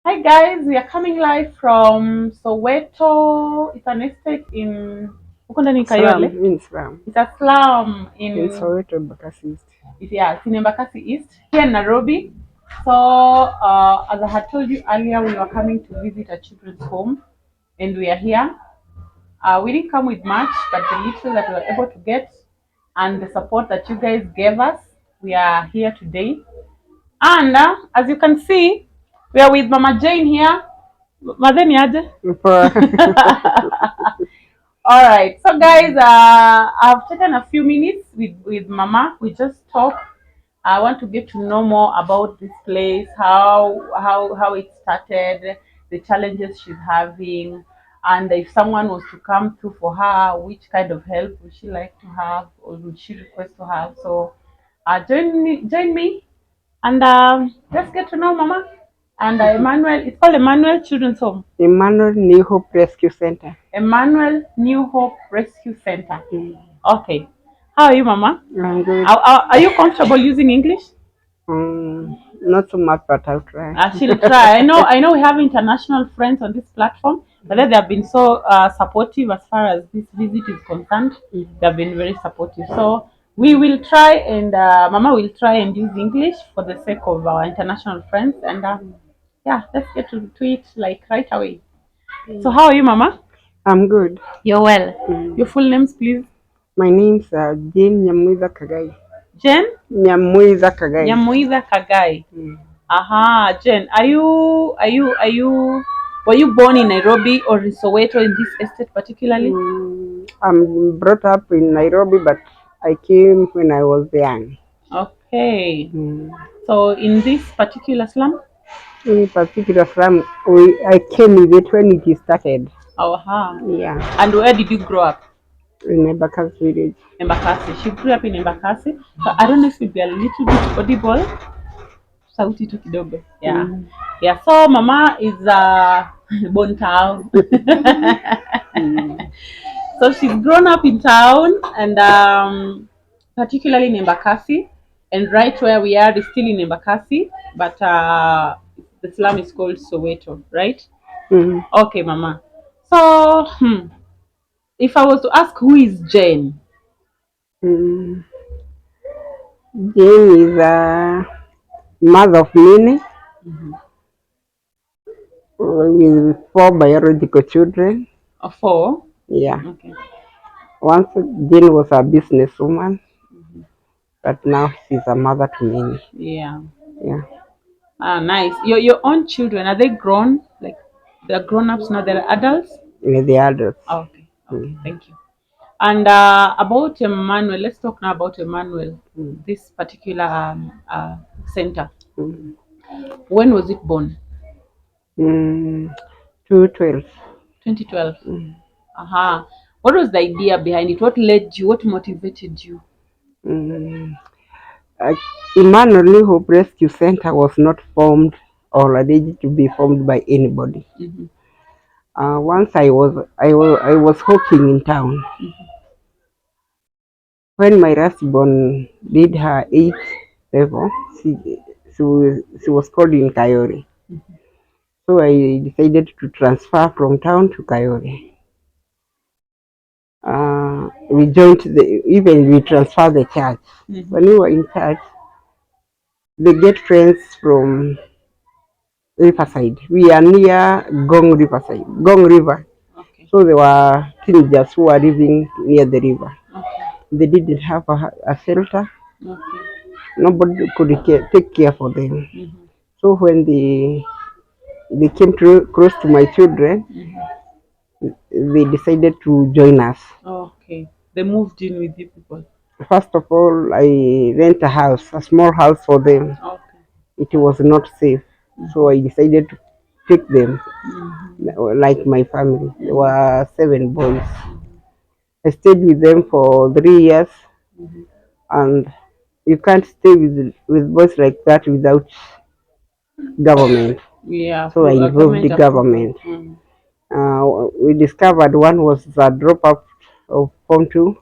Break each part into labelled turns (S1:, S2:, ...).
S1: Hi guys, we are coming live from Soweto. It's an estate in huko ndani
S2: Slum,
S1: Kayole.
S2: in slum.
S1: It's a slum
S2: In
S1: in
S2: Soweto, Bakassi.
S1: it's in Embakasi East here in Nairobi. So as I had told you earlier, we were coming to visit a children's home, and we are here. We didn't come with much, but the little that we were able to get and the support that you guys gave us, we are here today. And as you can see, we are with Mama Jane here. Madeni aje? All right. So guys, I've taken a few minutes with Mama. We just talk. I want to get to know more about this place, how it started, the challenges she's having, and if someone was to come through for her, which kind of help would she like to have or would she request to have? So, join me, and let's get to know Mama. And Emmanuel, it's called Emmanuel Children's Home.
S2: Emmanuel New Hope Rescue Center.
S1: Emmanuel New Hope Rescue Center.
S2: Mm.
S1: Okay. How are you, Mama?
S2: I'm good.
S1: Are you comfortable using English?
S2: Not so much, but I'll try.
S1: She'll try. I know we have international friends on this platform, but they have been so supportive as far as this visit is concerned. They have been very supportive. So we will try, and Mama will try and use English for the sake of our international friends. And yeah, let's get to it like right away. So how are you, Mama?
S2: I'm good.
S1: You're well.
S2: Mm.
S1: Your full names, please.
S2: My name's Jane Nyamuiza Kagai.
S1: Jen
S2: Nyamuiza Kagai.
S1: Nyamuiza Kagai.
S2: Mm.
S1: Aha, Jen, are you were you born in Nairobi or in Soweto in this estate particularly?
S2: I'm brought up in Nairobi, but I came when I was young.
S1: Okay.
S2: Mm.
S1: So in this particular slum?
S2: In particular, from I came with it when it started.
S1: Aha.
S2: Yeah,
S1: And where did you grow up?
S2: in Embakasi village.
S1: Embakasi. She grew up in Embakasi. So I don't know if you'll be a little bit audible. Sauti tu kidogo. Yeah.
S2: Mm.
S1: Yeah. So Mama is born town. So she's grown up in town, and particularly in Embakasi, and right where we are is still in Embakasi, but the slum is called Soweto, right?
S2: Mm.
S1: Okay, Mama. So, if I was to ask who is Jane?
S2: Mm. Jane is a mother of many with four biological children.
S1: Four.
S2: Yeah.
S1: Okay.
S2: Once Jane was a businesswoman, but now she's a mother to many.
S1: Yeah.
S2: Yeah.
S1: Ah, nice. Your own children, are they grown? Like they're grown ups now, they're adults?
S2: With the adults.
S1: Oh, okay. Okay.
S2: Mm.
S1: Thank you. And about Emmanuel, let's talk now about Emmanuel, this particular center.
S2: Mm.
S1: When was it born?
S2: Mm. 212.
S1: 2012. Aha. What was the idea behind it? What led you? What motivated you?
S2: Mm. Uh, Emmanuel New Hope Rescue Center was not formed or alleged to be formed by anybody.
S1: Mm-hmm.
S2: Once I was hawking in town. When my last born did her eighth level, she was called in Kayori. So I decided to transfer from town to Kayori. We transferred the church.
S1: Mm-hmm.
S2: When we were in church, they get friends from Riverside. We are near Gong River.
S1: Okay.
S2: So there were teenagers who were living near the river.
S1: Okay.
S2: They didn't have a shelter.
S1: Okay.
S2: Nobody could take care for them.
S1: Mm-hmm.
S2: So when they came close to my children, they decided to join us.
S1: Okay. They moved in with you people.
S2: First of all, I rent a small house for them.
S1: Okay.
S2: It was not safe, so I decided to take them like my family. There were 7 boys. I stayed with them for 3 years, and you can't stay with boys like that without government.
S1: Yeah.
S2: So I involved the government.
S1: Mm.
S2: We discovered one was a dropout of Form 2.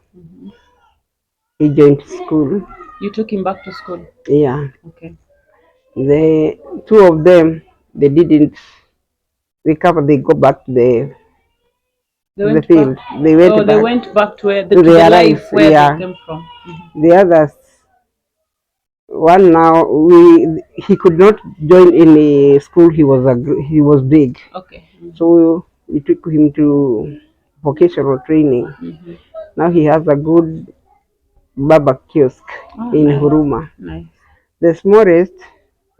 S2: He joined school.
S1: You took him back to school.
S2: Yeah.
S1: Okay.
S2: The two of them, they didn't recover. They go back
S1: They
S2: to the
S1: went back.
S2: field. They went
S1: Oh, they
S2: back
S1: went back to where
S2: to
S1: to the
S2: their lives.
S1: life where they
S2: Yeah.
S1: came from.
S2: The others, one now he could not join any school. He was big,
S1: Okay.
S2: so we took him to vocational training.
S1: Mm-hmm.
S2: Now he has a good baba kiosk
S1: Oh,
S2: in
S1: nice.
S2: Huruma.
S1: Nice.
S2: The smallest,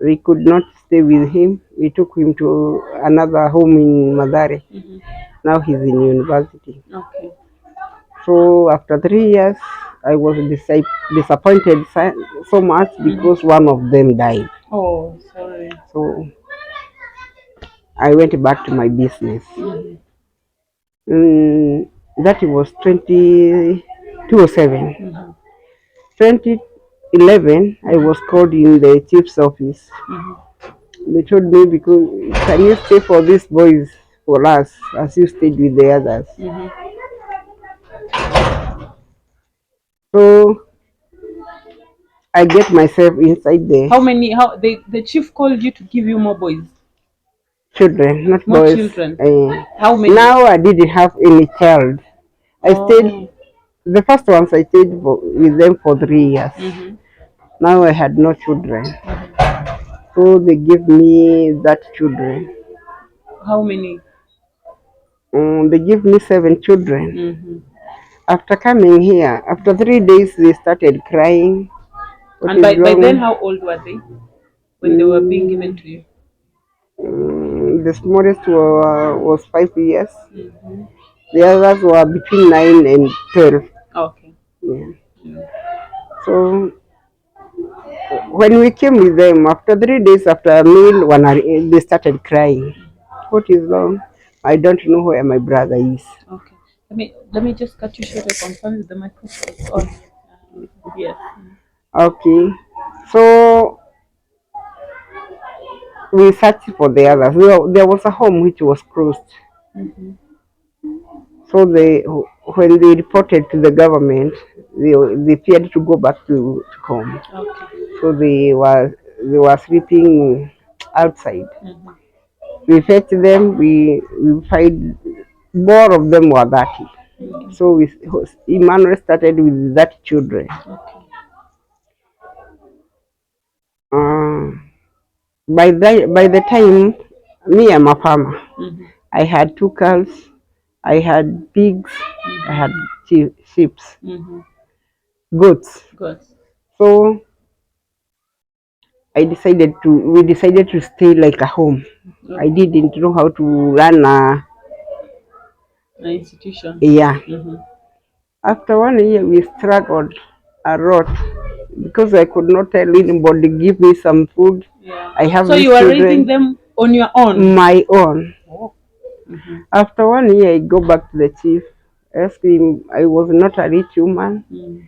S2: we could not stay with him. We took him to another home in Madare.
S1: Mm-hmm.
S2: Now he's in university.
S1: Okay.
S2: So after 3 years, I was disappointed so much because one of them died.
S1: Oh, sorry.
S2: So I went back to my business.
S1: Mm-hmm.
S2: That was 2007.
S1: Mm-hmm.
S2: 2011, I was called in the chief's office.
S1: Mm-hmm.
S2: They told me, because can you stay for these boys for us as you stayed with the others?
S1: Mm-hmm.
S2: So I get myself inside there.
S1: How many? How the chief called you to give you more boys,
S2: Children, not
S1: more
S2: boys.
S1: children? How many?
S2: Now I didn't have any child. I stayed,
S1: Oh.
S2: the first ones I stayed with them for 3 years.
S1: Mm-hmm.
S2: Now I had no children. So they give me that children.
S1: How many?
S2: They give me 7 children.
S1: Mm-hmm.
S2: After coming here, after 3 days, they started crying. What
S1: And
S2: is
S1: by then,
S2: wrong?
S1: how old were they when they were being given
S2: Mm,
S1: to you?
S2: the smallest was 5 years.
S1: Mm-hmm.
S2: The others were between 9 and 12.
S1: Okay.
S2: Yeah.
S1: Mm.
S2: So when we came with them, after 3 days after a meal, they started crying. What is wrong? I don't know where my brother is.
S1: Okay. Let me just cut you short. I confirm with the microphone is on. Yes.
S2: Okay. So we searched for the others. There was a home which was closed.
S1: Mm-hmm.
S2: So when they reported to the government, they feared to go back to home.
S1: Okay.
S2: So they were sleeping outside.
S1: Mm-hmm.
S2: We fetched them. We find more of them were 30.
S1: Okay.
S2: So Emmanuel started with 30 children.
S1: Okay.
S2: Uh, by the time, me, I'm a farmer.
S1: Mm-hmm.
S2: I had 2 cows. I had pigs. I had sheep,
S1: Mm-hmm.
S2: goats.
S1: Good.
S2: So we decided to stay like a home. I
S1: Okay.
S2: didn't know how to run
S1: An institution.
S2: yeah.
S1: Mm-hmm.
S2: After 1 year, we struggled a lot because I could not tell anybody, give me some food.
S1: Yeah.
S2: I have
S1: So
S2: these
S1: you are raising
S2: children,
S1: them on your own.
S2: my own.
S1: Oh. Mm-hmm.
S2: After 1 year, I go back to the chief, ask him, I was not a rich woman.
S1: Mm-hmm.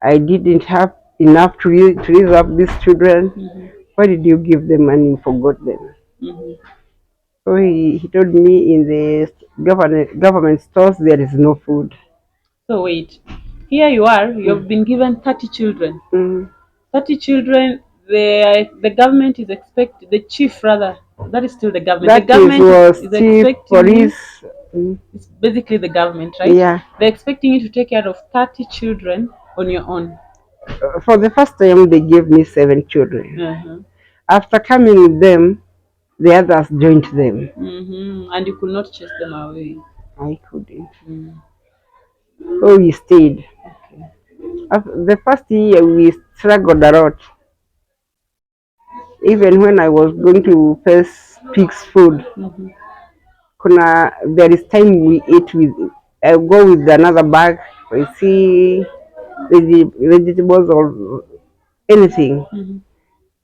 S2: I didn't have enough to raise up these children.
S1: Mm-hmm.
S2: Why did you give them money and forgot them?
S1: Mm-hmm.
S2: So he told me, in the government stores there is no food.
S1: So wait, here you are.
S2: Mm.
S1: You've been given 30 children.
S2: Mm.
S1: 30 children. The government is the chief rather. That is still the government. The
S2: That is
S1: government
S2: was
S1: is
S2: chief
S1: expecting you.
S2: police. Mm.
S1: It's basically the government, right?
S2: Yeah.
S1: They're expecting you to take care of 30 children on your own.
S2: For the first time, they gave me 7 children.
S1: Uh-huh.
S2: After coming with them, the others joined them.
S1: Mm-hmm. And you could not chase them away.
S2: I couldn't.
S1: Mm.
S2: So we stayed.
S1: Okay.
S2: The first year, we struggled a lot. Even when I was going to fetch pigs food,
S1: Mm-hmm.
S2: there is time we eat with. I go with another bag. I see vegetables or anything.
S1: Mm-hmm.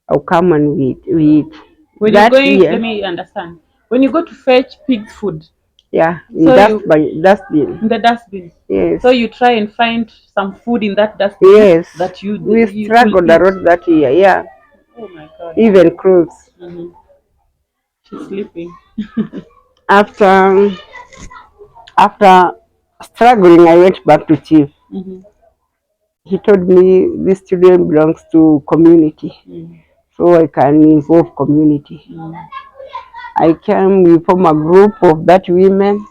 S2: I'll come and we eat.
S1: When you're
S2: That
S1: going, let
S2: year,
S1: me understand. When you go to fetch pig food,
S2: yeah, in
S1: so you
S2: dustbin.
S1: in the dustbin.
S2: Yes,
S1: So you try and find some food in that dustbin
S2: yes.
S1: that
S2: We
S1: you could
S2: struggled a
S1: eat.
S2: lot that year. Yeah,
S1: Oh my God.
S2: even clothes.
S1: Mm-hmm. She's sleeping.
S2: After struggling, I went back to chief.
S1: Mm-hmm.
S2: He told me this children belongs to community.
S1: Mm-hmm.
S2: so I can involve community.
S1: Mm.
S2: We form a group of that women,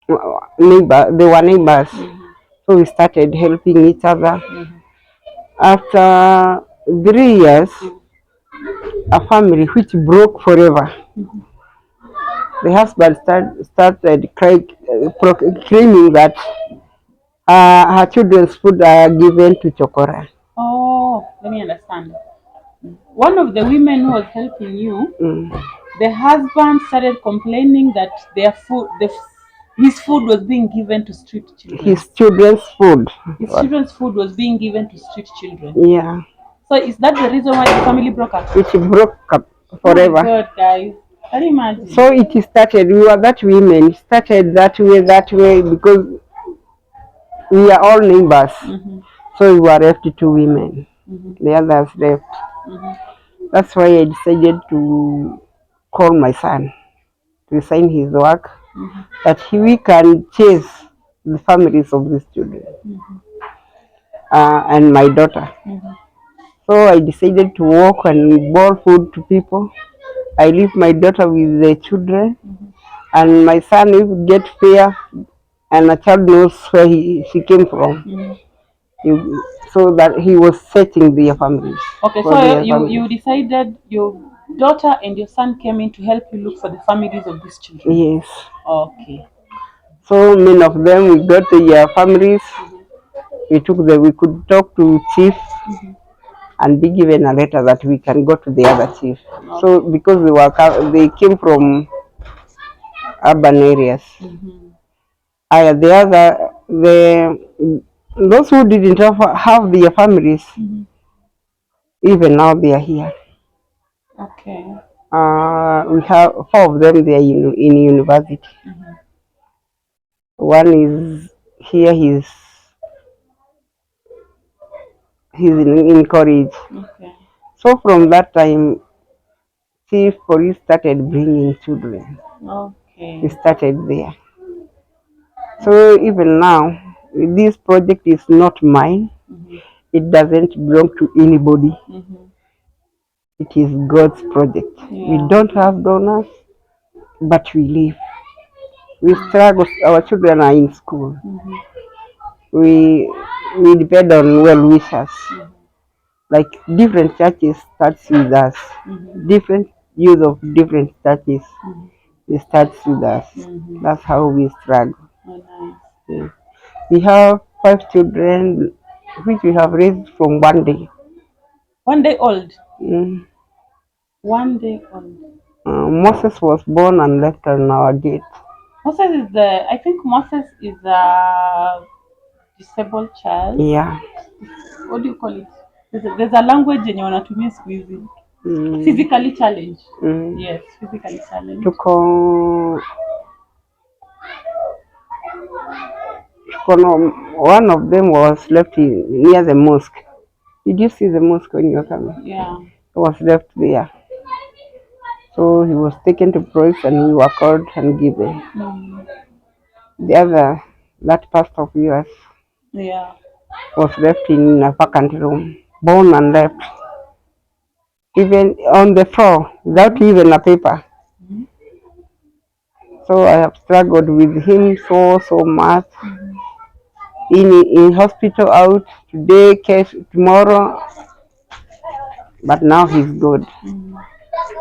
S2: they were neighbors. So we started helping each other. After 3 years, a family which broke forever, the husband started claiming that her children's food are given to Chokora.
S1: Oh, let me understand. One of the women who was helping you, the husband started complaining that his food was being given to street children.
S2: His children's food.
S1: His children's food was being given to street children.
S2: Yeah.
S1: So is that the reason why the family broke up?
S2: Which broke up forever.
S1: Oh my God, guys. Can you imagine?
S2: So it started, we were that women, started that way, because we are all neighbors. So we were left 2 women. The others left. That's why I decided to call my son to resign his work, that we can chase the families of these children, and my daughter. So I decided to walk and boil food to people. I leave my daughter with the children, and my son will get fear, and a child knows where she came from. So that he was searching their families.
S1: Okay, so you decided your daughter and your son came in to help you look for the families of these children.
S2: Yes.
S1: Okay.
S2: So many of them, we got their families. We could talk to chief and be given a letter that we can go to the other chief. Okay. So because they came from urban areas. Those who didn't have their families, even now they are here.
S1: Okay.
S2: We have 4 of them. They are in university. One is here. He's in college.
S1: Okay.
S2: So from that time, chief police started bringing children.
S1: Okay.
S2: We started there. So even now, this project is not mine. It doesn't belong to anybody. It is God's project. Yeah. We don't have donors, but we live. We struggle. Our children are in school. We depend on well wishers. Like different churches starts with us. Different youth of different churches, they start with us. That's how we struggle.
S1: Oh, nice.
S2: Yeah. We have 5 children, which we have raised from 1 day.
S1: 1 day old?
S2: Mm.
S1: 1 day old.
S2: Moses was born and left on our gate.
S1: I think Moses is a disabled child.
S2: Yeah.
S1: What do you call it? There's a language in wanatumia siku hizi. Physically challenged. Yes, physically challenged.
S2: One of them was left near the mosque. Did you see the mosque when you were coming?
S1: Yeah.
S2: He was left there. So he was taken to police and we were called and given. The other, that pastor of yours,
S1: yeah,
S2: was left in a vacant room, born and left, even on the floor, without even a paper. So I have struggled with him so much. In hospital, out today, case tomorrow, but now he's good.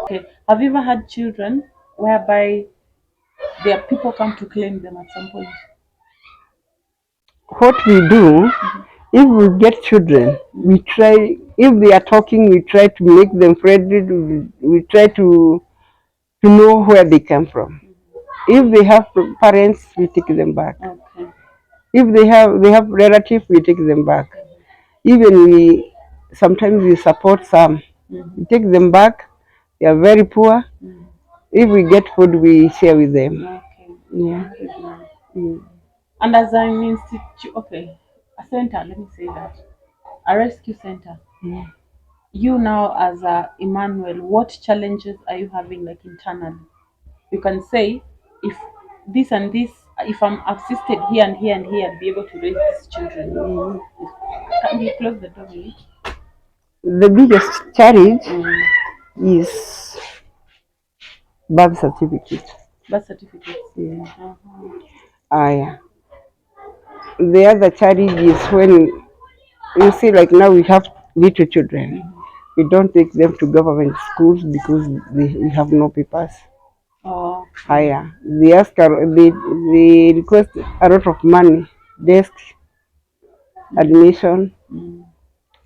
S1: Okay. Have you ever had children whereby their people come to claim them at some point?
S2: What we do, if we get children, we try, if they are talking, we try to make them friendly, we try to know where they come from. If they have parents, we take them back.
S1: Okay.
S2: If they have relatives, we take them back. Even sometimes we support some. We take them back. They are very poor. If we get food, we share with them.
S1: Okay.
S2: Yeah.
S1: And as an institute, okay, a center, let me say that, a rescue center. You now as a Emmanuel, what challenges are you having like internally? You can say, if this and this, if I'm assisted here and here and here, I'll be able to raise these children. Can you close the door, please?
S2: The biggest challenge is birth certificate.
S1: Birth certificates.
S2: Yeah.
S1: Uh-huh.
S2: Yeah. The other challenge is when you see, like now we have little children. We don't take them to government schools because we have no papers.
S1: Oh.
S2: Higher. They request a lot of money, desk, admission.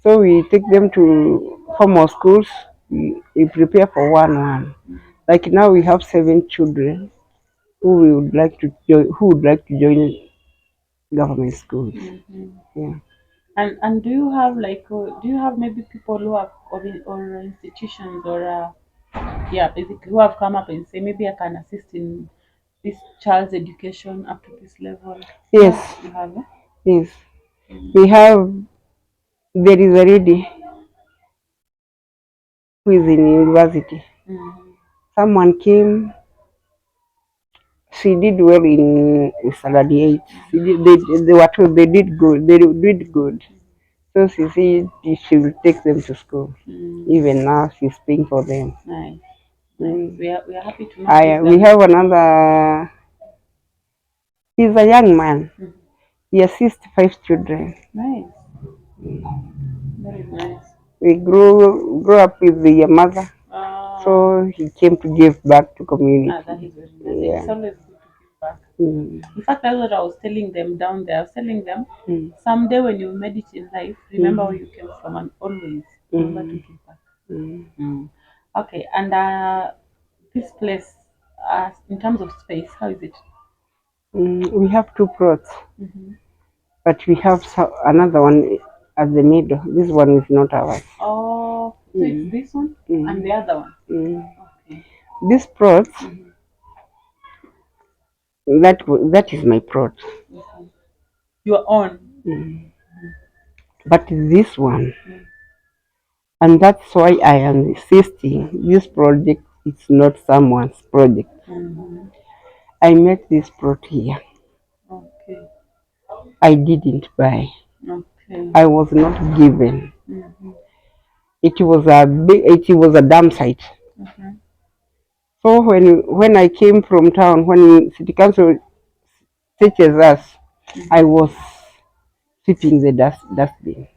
S2: So we take them to formal schools. We prepare for one. Like now we have 7 children who would like to join government schools. Yeah.
S1: And do you have like do you have maybe people who have or institutions or yeah, basically who have come up and say maybe I can assist in this child's education up to this level?
S2: Yes.
S1: Yeah, you have.
S2: Yes. We have. There is a lady who is in university. Someone came. She did well in Salad 8. They were told they did good. They did good. So she said she will take them to school. Even now, she's paying for them.
S1: Nice. Nice. We are happy to
S2: We
S1: notice
S2: have another. He's a young man. He assists 5 children.
S1: Nice. Very nice.
S2: We grew up with the mother, so he came to give back to community.
S1: That is very nice. It's always good to give back. In fact, that's what I was telling them down there. I was telling them, someday when you made it in life, remember where you came from and always remember to give back. Okay, and this place, in terms of space, how is it?
S2: We have 2 plots, but we have another one at the middle. This one is not ours.
S1: Oh, so it's this one and the other one. Okay.
S2: This plot, that is my plot.
S1: Your own.
S2: But this one, and that's why I am insisting this project is not someone's project. I met this plot here.
S1: Okay.
S2: I didn't buy.
S1: Okay.
S2: I was not given. It was a dam site. So when I came from town, when city council teaches us, I was sweeping the dustbin.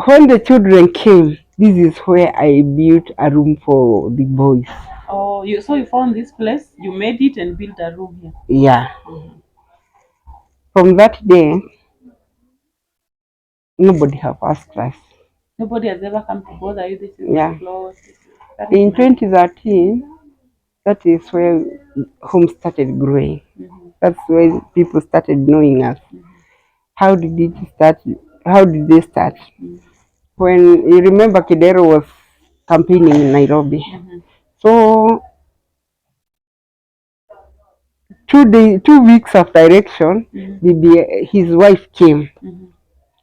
S2: When the children came, this is where I built a room for the boys.
S1: Oh, you found this place, you made it and built a room here.
S2: Yeah. From that day, nobody have asked us.
S1: Nobody has ever come to bother you. This is
S2: Yeah.
S1: close.
S2: In 2013, that is where home started growing. That's where people started knowing us. How did it start? How did they start? When you remember, Kidero was campaigning in Nairobi. So 2 weeks after election, his wife came.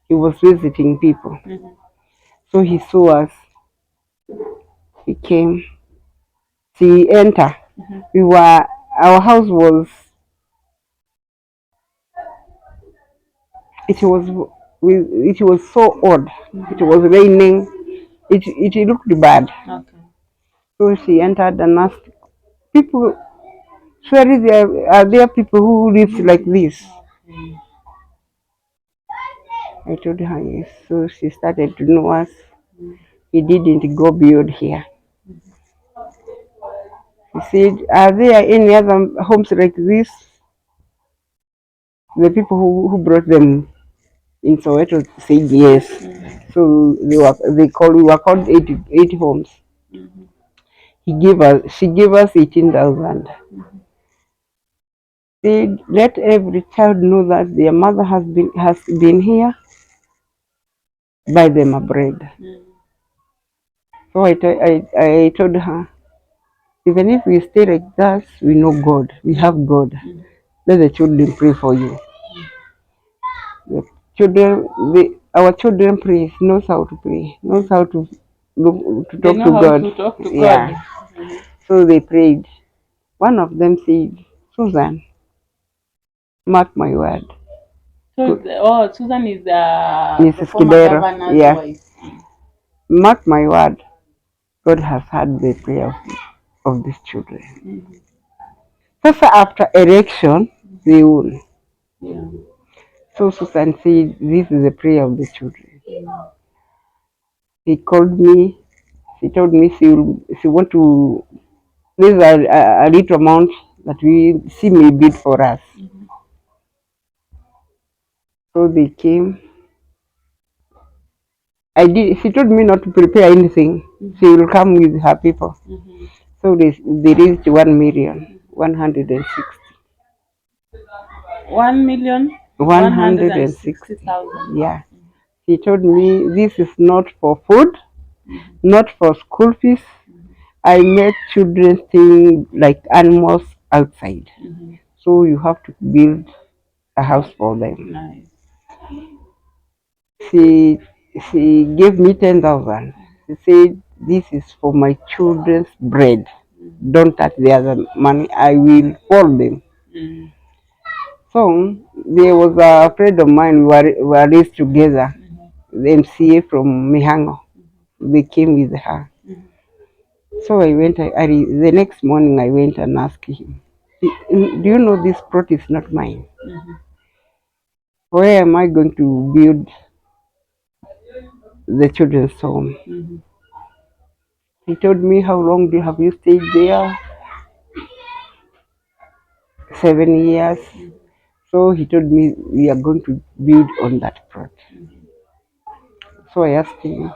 S2: He was visiting people. So he saw us. He came. She entered. Our house was, it was so odd. It was raining. It looked bad.
S1: Okay.
S2: So she entered and asked people, surely are there people who live like this? I told her yes. So she started to know us. We didn't go beyond here. She said, are there any other homes like this? The people who brought them in Soweto said yes. So we were called 80 homes. She gave us 18,000. Said, let every child know that their mother has been here. Buy them a bread. So I told her, even if we stay like that, we know God. We have God. Let the children pray for you. The our children pray, knows how to pray, knows how to talk to God.
S1: To talk to
S2: Yeah.
S1: God.
S2: So they prayed. One of them said, Susan, mark my word.
S1: So, oh, Susan is the
S2: Mrs.
S1: former
S2: Kidero.
S1: governor's
S2: Yeah.
S1: wife.
S2: Mark my word, God has heard the prayer of these children.
S1: Mm-hmm.
S2: Sasa after election, they won.
S1: Yeah.
S2: So Susan said, this is the prayer of the children.
S1: Mm.
S2: He called me. She told me she want to raise a little amount that she may bid for us.
S1: Mm-hmm.
S2: So they came. I did. She told me not to prepare anything.
S1: Mm-hmm.
S2: She will come with her people.
S1: Mm-hmm.
S2: So they raised 1,160,000.
S1: 1,160,000.
S2: Yeah. She told me this is not for food,
S1: Mm-hmm.
S2: not for school fees. I made children think like animals outside.
S1: Mm-hmm.
S2: So you have to build a house for them.
S1: Nice.
S2: She she gave me 10,000. She said this is for my children's bread.
S1: Mm-hmm.
S2: Don't touch the other money. I will fold them.
S1: Mm-hmm.
S2: So there was a friend of mine. We were raised together. The MCA from Mihango. They came with her.
S1: Mm-hmm.
S2: So I went. The next morning I went and asked him, Do you know this plot is not mine?
S1: Mm-hmm.
S2: Where am I going to build the children's home?
S1: Mm-hmm.
S2: He told me, how long have you stayed there? 7 years. So he told me, we are going to build on that plot. So I asked him,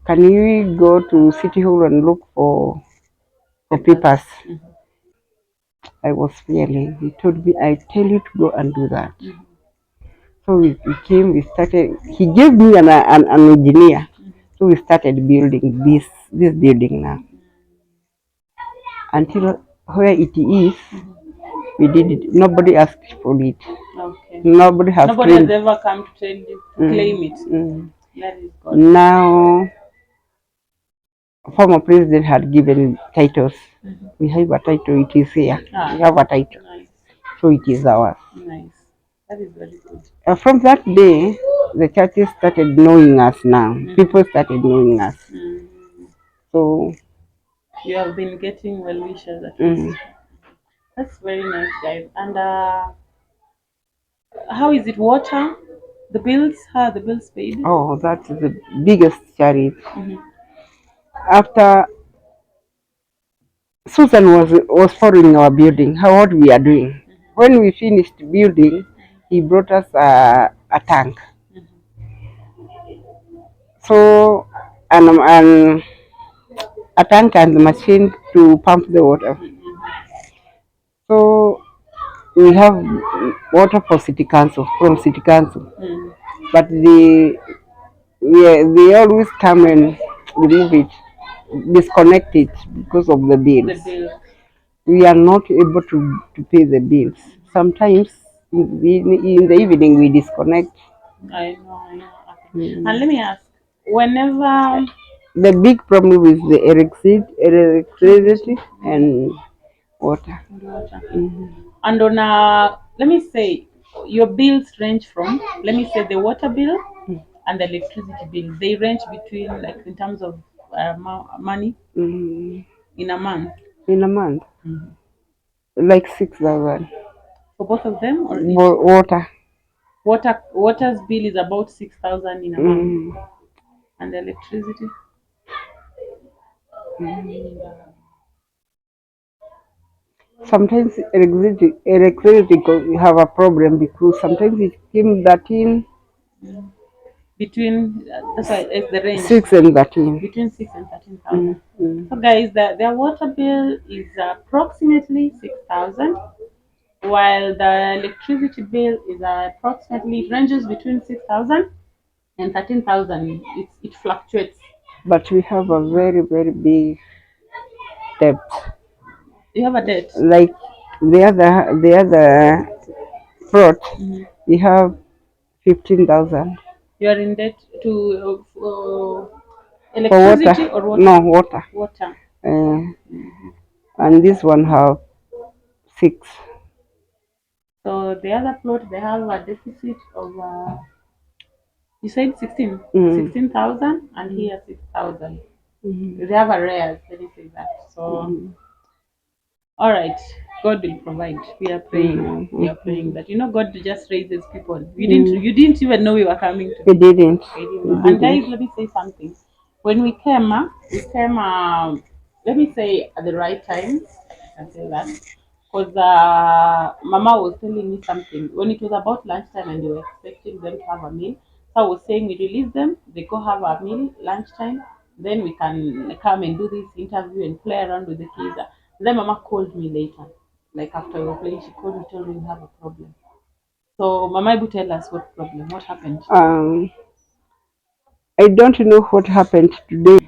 S2: can you go to City Hall and look for papers?
S1: Mm-hmm.
S2: I was feeling. He told me, I tell you to go and do that.
S1: Mm-hmm.
S2: So we came, we started. He gave me an engineer. So we started building this building now. Until where it is, we did it. Nobody asked for it.
S1: Okay.
S2: Nobody has
S1: Nobody has
S2: claimed.
S1: ever come to tell you to claim it.
S2: Mm.
S1: That is God.
S2: Now, former president had given titles.
S1: Mm-hmm.
S2: We have a title. It is here.
S1: Ah,
S2: We have a title.
S1: nice.
S2: So it is ours.
S1: Nice. That is very good.
S2: From that day, the churches started knowing us now. People started knowing us.
S1: Mm-hmm.
S2: So,
S1: You have been getting well wishers at least.
S2: mm.
S1: That's very nice, guys. And how is it? Water, the bills? How are the bills paid?
S2: Oh, that's the biggest charity.
S1: Mm-hmm.
S2: After Susan was following our building, how what we are doing. When we finished building, he brought us a tank. So, and a tank and the machine to pump the water. So we have water for city council from city council,
S1: Mm-hmm.
S2: but they always come and remove it, disconnect it because of the
S1: The
S2: bills.
S1: bill.
S2: We are not able to pay the bills. Sometimes in the evening we disconnect.
S1: I know. Okay. And let me ask, whenever
S2: The big problem is the electricity and water.
S1: and water,
S2: Mhm.
S1: and on let me say, your bills range from, let me say, the water bill and the electricity bill. They range between, like, in terms of money
S2: Mhm.
S1: in a month.
S2: In a month,
S1: Mm-hmm.
S2: like 6,000.
S1: For both of them or each?
S2: Water.
S1: Water's bill is about 6,000 in a month,
S2: Mm.
S1: and the electricity.
S2: Sometimes electricity have a problem because sometimes it came 13,
S1: Between that's why it's the range
S2: 6 and 13.
S1: between 6 and 13,000.
S2: Mm.
S1: So guys, their water bill is approximately 6,000, while the electricity bill is approximately, it ranges between 6,000 and 13,000. It fluctuates.
S2: But we have a very, very big debt.
S1: You have a debt.
S2: Like the other plot,
S1: Mhm.
S2: we have 15,000
S1: You are in debt to
S2: for water.
S1: electricity or water?
S2: No water.
S1: Water.
S2: Uh, and this one have 6.
S1: So the other plot, they have a deficit of, you said 16,
S2: Mm.
S1: 16,000, and here 6,000.
S2: Mm.
S1: They have a rare, let me say that. So,
S2: Mm.
S1: all right, God will provide. We are praying.
S2: Mm.
S1: We are praying
S2: Mm.
S1: that God just raises people.
S2: Mm.
S1: You didn't even know we were coming
S2: We
S1: today.
S2: didn't.
S1: You didn't
S2: We
S1: know. And
S2: didn't.
S1: guys, let me say something. When we came. Let me say at the right time. I can say that because Mama was telling me something when it was about lunchtime and they were expecting them to have a meal. So I was saying we release them, they go have a meal lunchtime, then we can come and do this interview and play around with the kids. Then Mama called me later, like after we were playing, she called me, told me we have a problem. So Mama, Ibu, tell us what problem, what happened.
S2: I don't know what happened today.